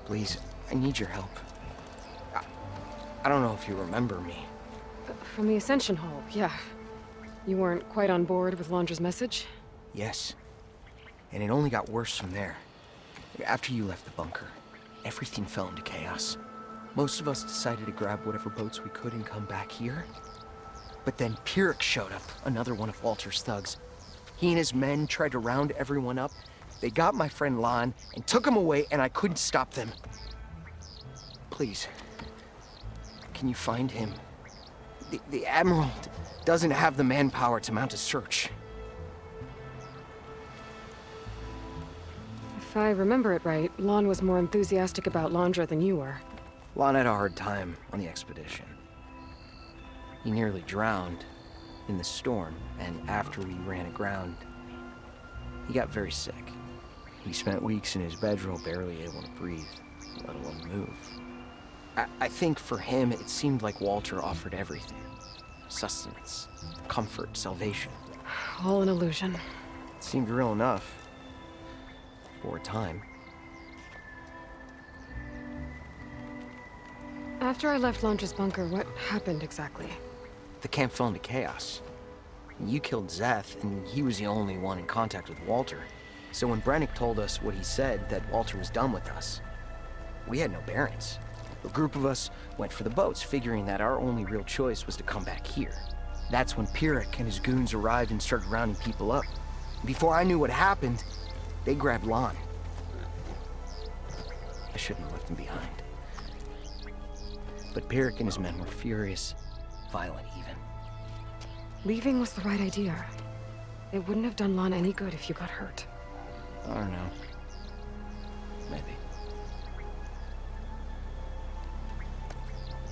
Please, I need your help. I don't know if you remember me. From the Ascension Hall, yeah. You weren't quite on board with Londra's message? Yes. And it only got worse from there. After you left the bunker, everything fell into chaos. Most of us decided to grab whatever boats we could and come back here. But then Pyrrhic showed up, another one of Walter's thugs. He and his men tried to round everyone up. They got my friend Lon and took him away, and I couldn't stop them. Please, can you find him? The Admiral doesn't have the manpower to mount a search. If I remember it right, Lon was more enthusiastic about Londra than you were. Lon had a hard time on the expedition. He nearly drowned in the storm, and after we ran aground, he got very sick. He spent weeks in his bedroll, barely able to breathe, let alone move. I think for him, it seemed like Walter offered everything. Sustenance, comfort, salvation. All an illusion. It seemed real enough. For a time. After I left Londra's bunker, what happened exactly? The camp fell into chaos. You killed Zeth, and he was the only one in contact with Walter. So when Brennick told us what he said, that Walter was done with us, we had no bearings. A group of us went for the boats, figuring that our only real choice was to come back here. That's when Pyrrhic and his goons arrived and started rounding people up. Before I knew what happened, they grabbed Lon. I shouldn't have left him behind. But Pyrrhic and his men were furious, violent even. Leaving was the right idea. It wouldn't have done Lon any good if you got hurt. I don't know. Maybe.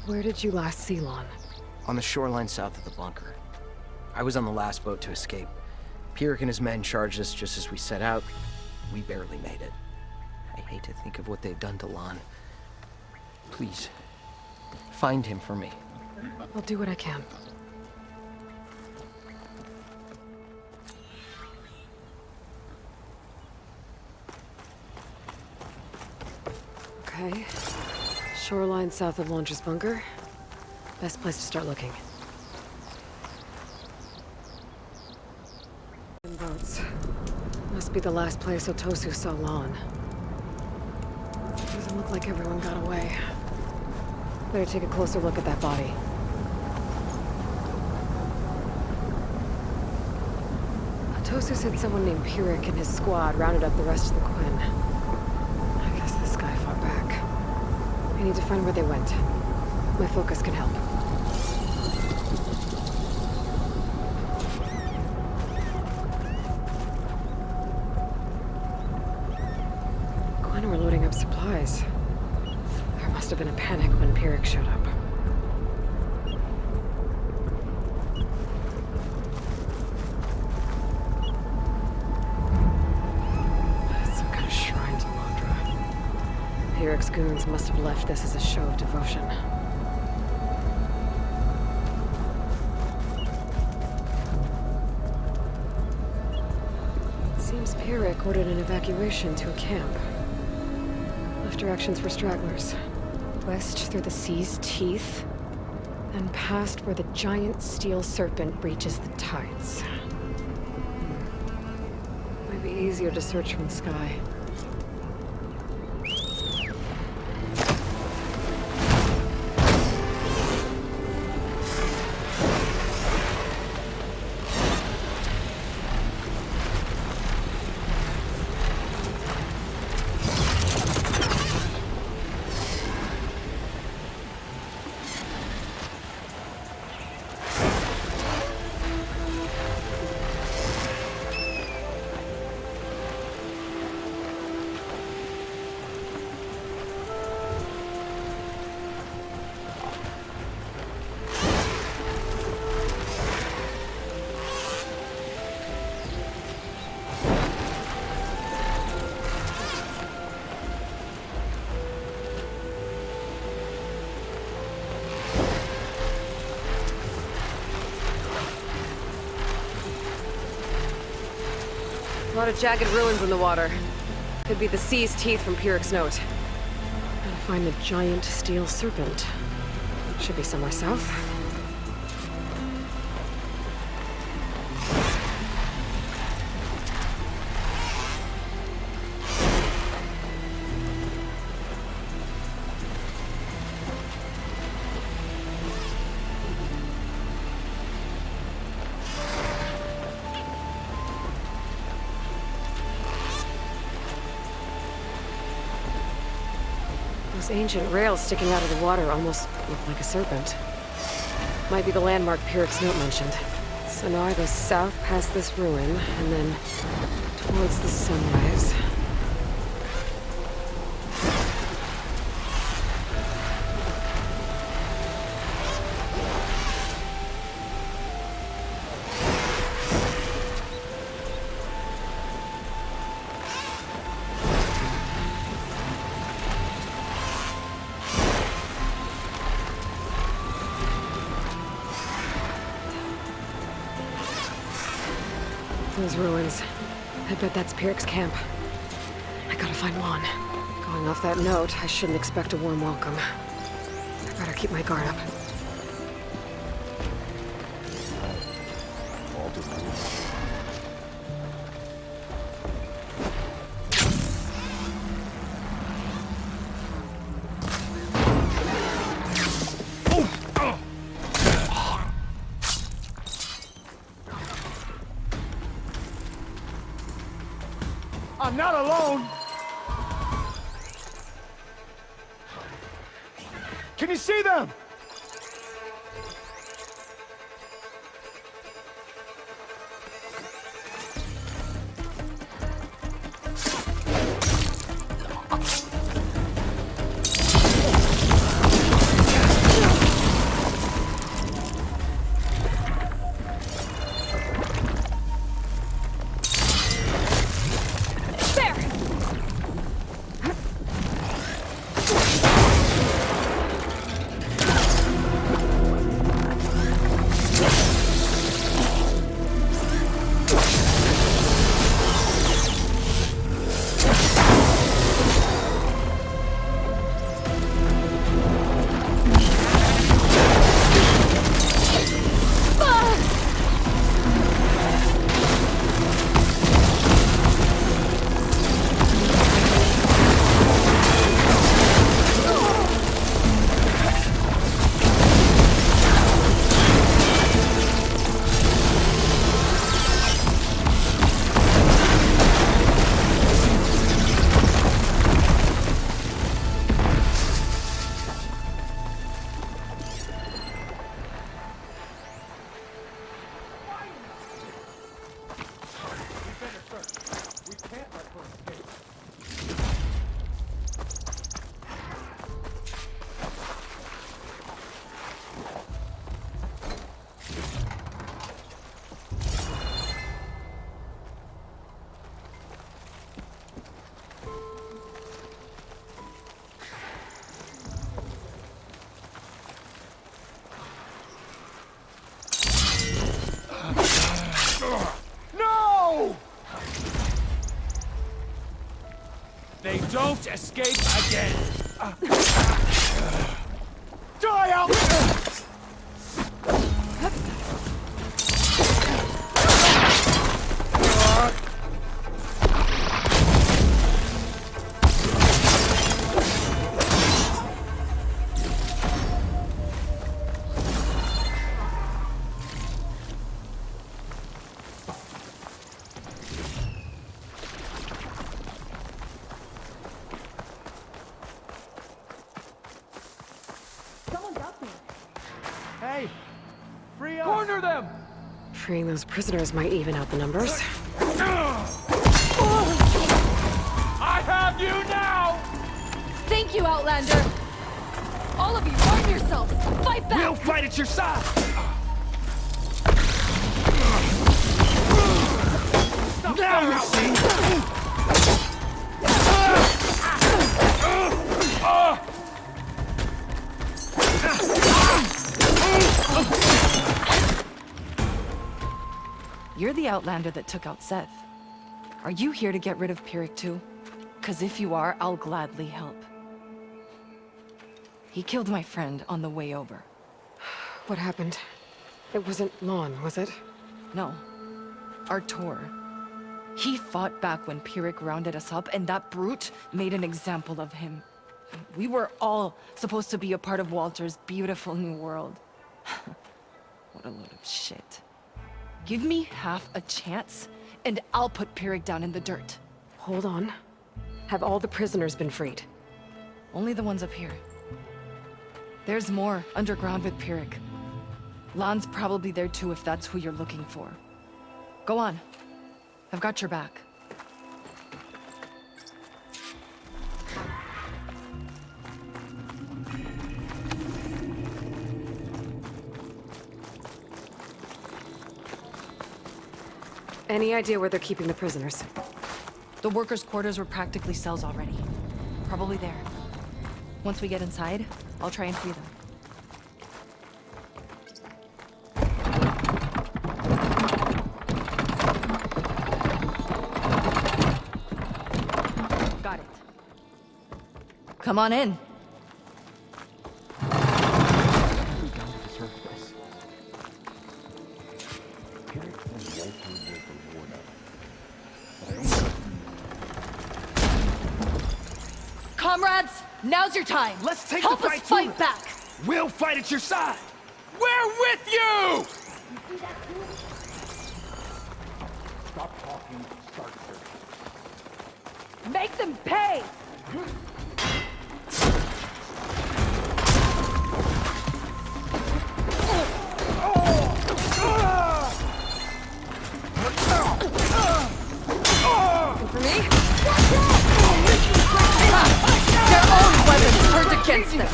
Where did you last see Lon? On the shoreline south of the bunker. I was on the last boat to escape. Pyrrhic and his men charged us just as we set out. We barely made it. I hate to think of what they've done to Lon. Please, find him for me. I'll do what I can. Okay. Shoreline south of Londra's bunker. Best place to start looking. Boats. Must be the last place Otosu saw Lon. Doesn't look like everyone got away. Better take a closer look at that body. Otosu said someone named Pyrrhic and his squad rounded up the rest of the Quinn. I guess this guy fought back. I need to find where they went. My focus can help. Quinn were loading up supplies. There must have been a panic when Pyrrhic showed up. Some kind of shrine to Londra. Pyrrhic's goons must have left this as a show of devotion. It seems Pyrrhic ordered an evacuation to a camp. Left directions for stragglers. West through the sea's teeth, and past where the giant steel serpent reaches the tides. Might be easier to search from the sky. A lot of jagged ruins in the water. Could be the sea's teeth from Pyrrhic's note. find the giant steel serpent. Should be somewhere south. Those ancient rails sticking out of the water almost look like a serpent. Might be the landmark Pyrek's note mentioned. So now I go south past this ruin, and then towards the sunrise. Those ruins. I bet that's Pyrek's camp. I gotta find Juan. Going off that note, I shouldn't expect a warm welcome. I better keep my guard up. I'm not alone! Can you see them? No! They don't escape again! Die out! Hey! Free us! Corner them! Freeing those prisoners might even out the numbers. I have you now! Thank you, Outlander! All of you, arm yourselves! Fight back! We'll fight at your side! Now you see! You're the Outlander that took out Seth. Are you here to get rid of Pyrrhic too? 'Cause if you are, I'll gladly help. He killed my friend on the way over. What happened? It wasn't Lon, was it? No. Artur. He fought back when Pyrrhic rounded us up, and that brute made an example of him. We were all supposed to be a part of Walter's beautiful new world. What a load of shit. Give me half a chance, and I'll put Pyrrhic down in the dirt. Hold on. Have all the prisoners been freed? Only the ones up here. There's more underground with Pyrrhic. Lon's probably there too if that's who you're looking for. Go on. I've got your back. Any idea where they're keeping the prisoners? The workers' quarters were practically cells already. Probably there. Once we get inside, I'll try and free them. Got it. Come on in. Comrades, now's your time. Let's take Help the us fight fight to back. We'll fight at your side. We're with you! Stop talking, start searching. Make them pay! For me? Their own weapons turned against them.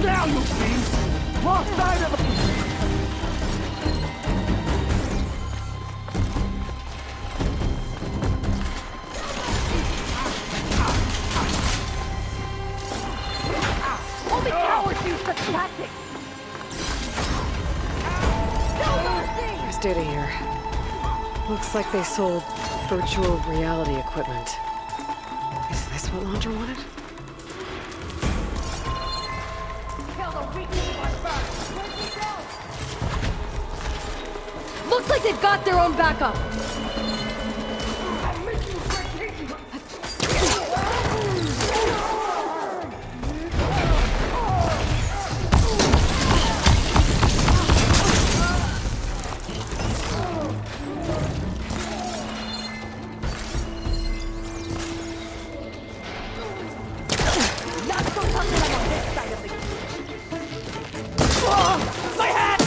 Now you see! Lost sight of it! Only cowards use such tactics. There's data here. Looks like they sold virtual reality equipment. Is this what Laundra wanted? Looks like they've got their own backup. Not so tough like on this side of the my hat!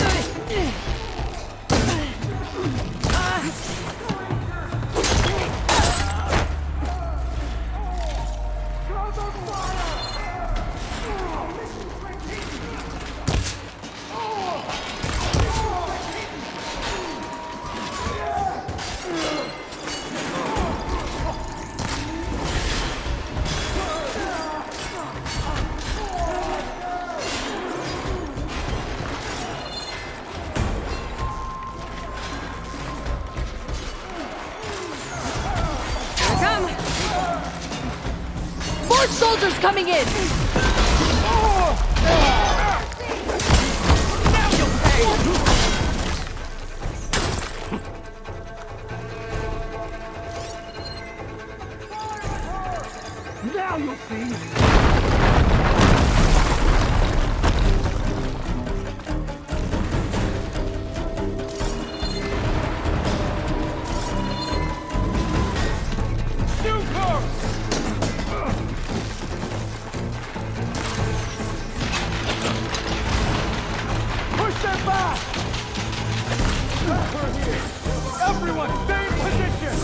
More soldiers coming in! Now you'll see! Push them back! We're here! Everyone, stay in position!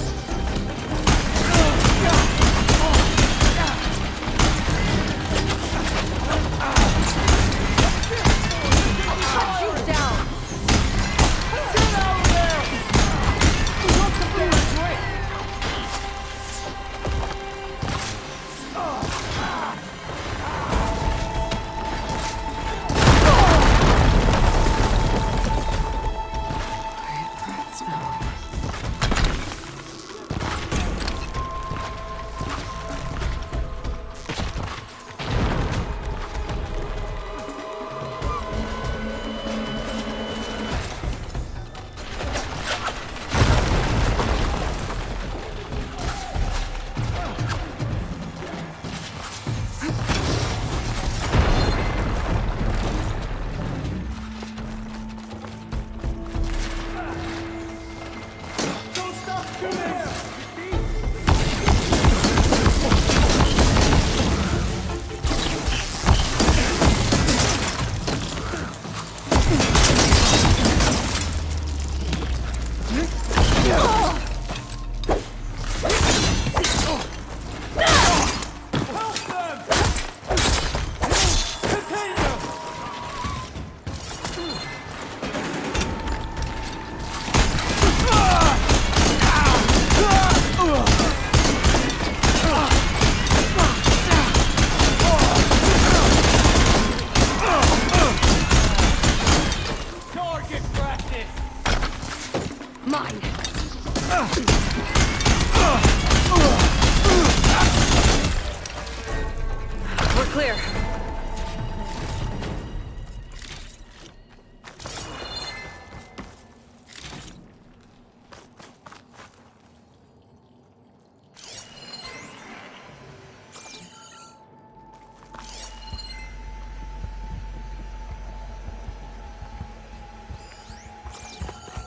We're clear.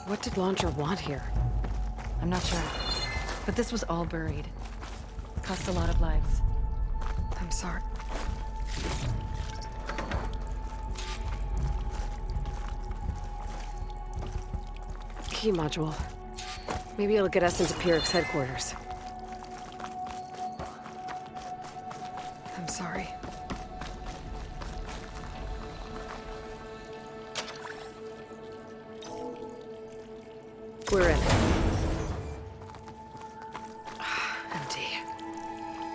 What did Launcher want here? I'm not sure. But this was all buried. Cost a lot of lives. I'm sorry. Key module. Maybe it'll get us into Pyrrhic's headquarters. I'm sorry. We're in. Empty.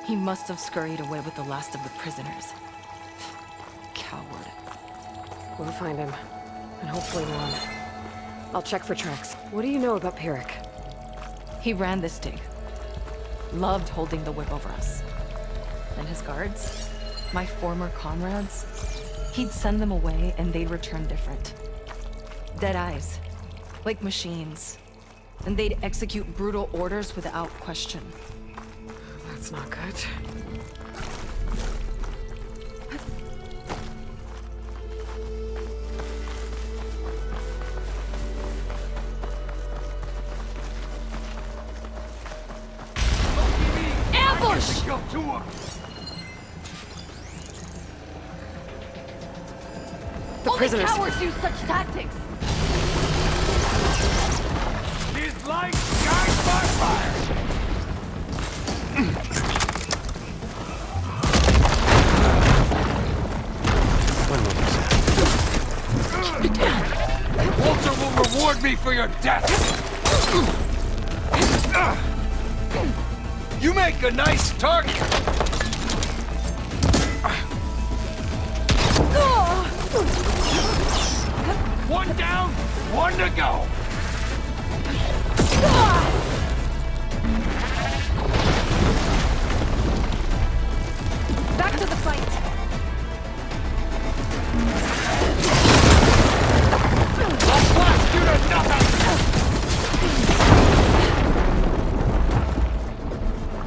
He must have scurried away with the last of the prisoners. Coward. We'll find him. And hopefully one. I'll check for tracks. What do you know about Pyrrhic? He ran this dig. Loved holding the whip over us. And his guards? My former comrades? He'd send them away and they'd return different. Dead eyes. Like machines. And they'd execute brutal orders without question. That's not good. Ambush! Go to him! The Only prisoners. cowards use such tactics! His light shines by fire! Walter will reward me for your death! You make a nice target! One down, one to go! Back to the fight! I'll blast you to nothing!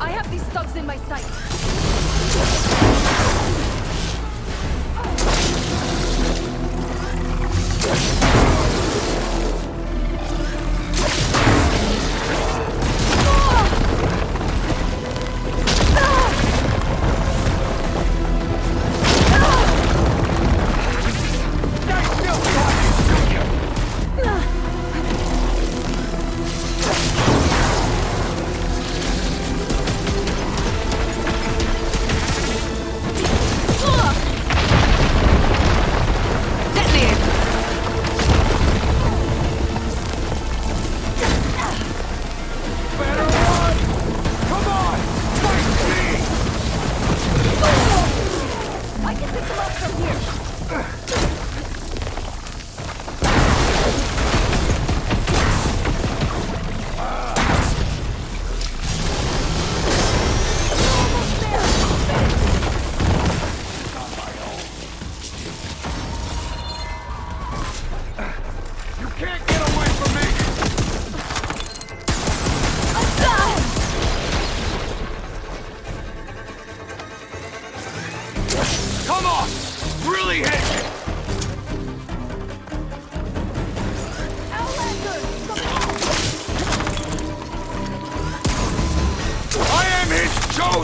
I have these thugs in my sight.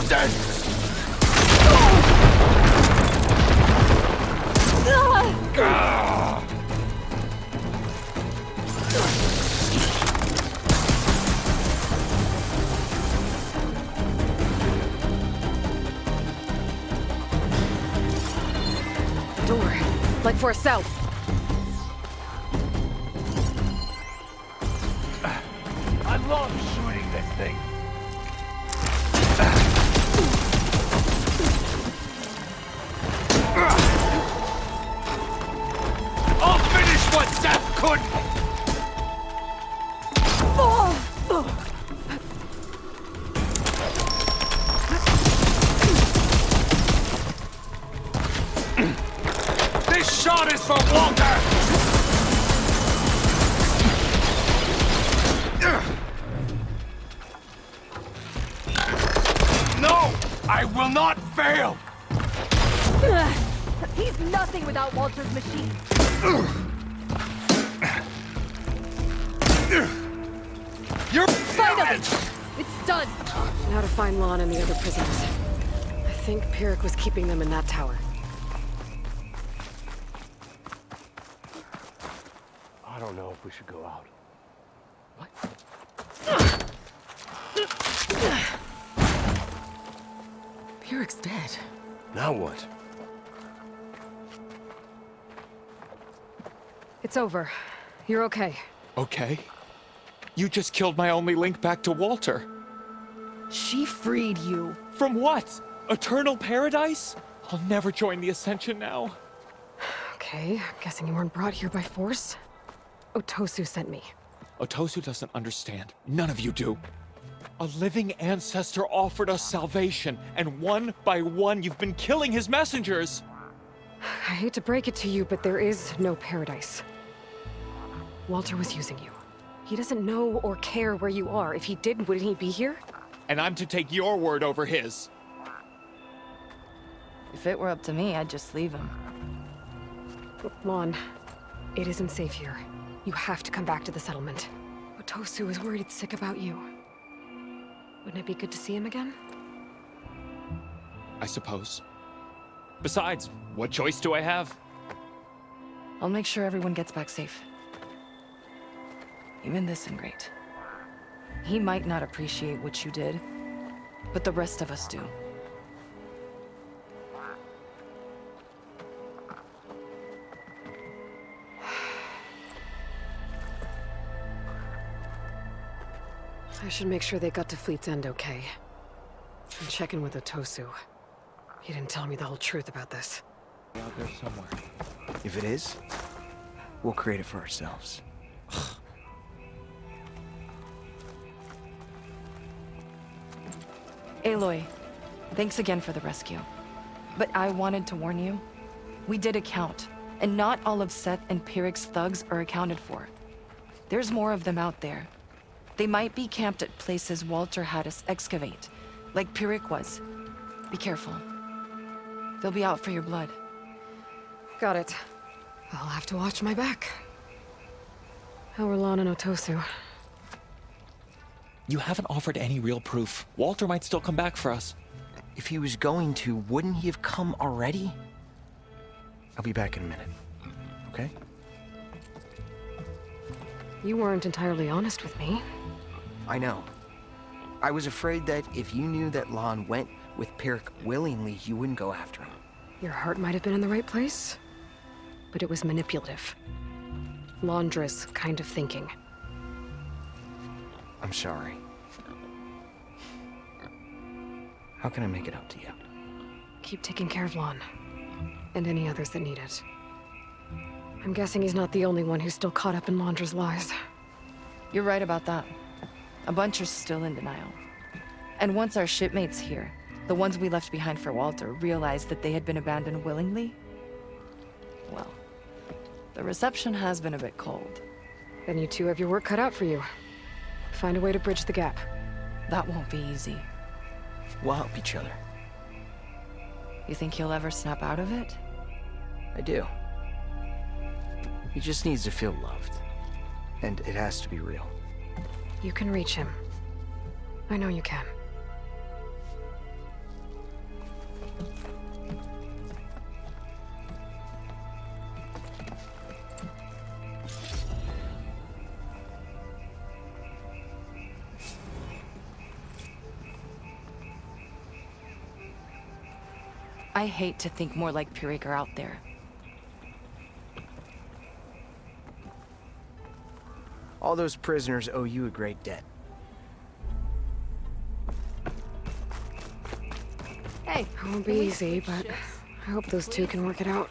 chosen! Door. Like for a cell. I love shooting this thing. I'll finish what death couldn't! This shot is for Walter! No! I will not fail! He's nothing without Walter's machine. You're Finally! It's done! Now to find Lon and the other prisoners. I think Pyrrhic was keeping them in that tower. I don't know if we should go out. Pyrrhic's dead. Now what? It's over. You're okay. Okay. You just killed my only link back to Walter. She freed you. From what? Eternal paradise? I'll never join the Ascension now. Okay, I'm guessing you weren't brought here by force. Otosu sent me. Otosu doesn't understand. None of you do. A living ancestor offered us salvation, and one by one you've been killing his messengers. I hate to break it to you, but there is no paradise. Walter was using you. He doesn't know or care where you are. If he did, wouldn't he be here? And I'm to take your word over his. If it were up to me, I'd just leave him. Lon, it isn't safe here. You have to come back to the settlement. Otosu is worried it's sick about you. Wouldn't it be good to see him again? I suppose. Besides, what choice do I have? I'll make sure everyone gets back safe. Even this ingrate. He might not appreciate what you did, but the rest of us do. I should make sure they got to Fleet's End okay. And check in with Otosu. He didn't tell me the whole truth about this. Out there somewhere. If it is, we'll create it for ourselves. Aloy, thanks again for the rescue. But I wanted to warn you. We did a count, and not all of Seth and Pyrrhic's thugs are accounted for. There's more of them out there. They might be camped at places Walter had us excavate, like Pyrrhic was. Be careful. They'll be out for your blood. Got it. I'll have to watch my back. How are Lon and Otosu? You haven't offered any real proof. Walter might still come back for us. If he was going to, wouldn't he have come already? I'll be back in a minute, okay? You weren't entirely honest with me. I know. I was afraid that if you knew that Lon went with Pyrrhic willingly, you wouldn't go after him. Your heart might have been in the right place, but it was manipulative. Laundress kind of thinking. I'm sorry. How can I make it up to you? Keep taking care of Lon. And any others that need it. I'm guessing he's not the only one who's still caught up in Laundra's lies. You're right about that. A bunch are still in denial. And once our shipmates here, the ones we left behind for Walter, realized that they had been abandoned willingly, well, the reception has been a bit cold. Then you two have your work cut out for you. Find a way to bridge the gap. That won't be easy. We'll help each other. You think he'll ever snap out of it? I do. He just needs to feel loved. And it has to be real. You can reach him. I know you can. I hate to think more like Pirik are out there. All those prisoners owe you a great debt. Hey, it won't be easy, but I hope those two can work it out.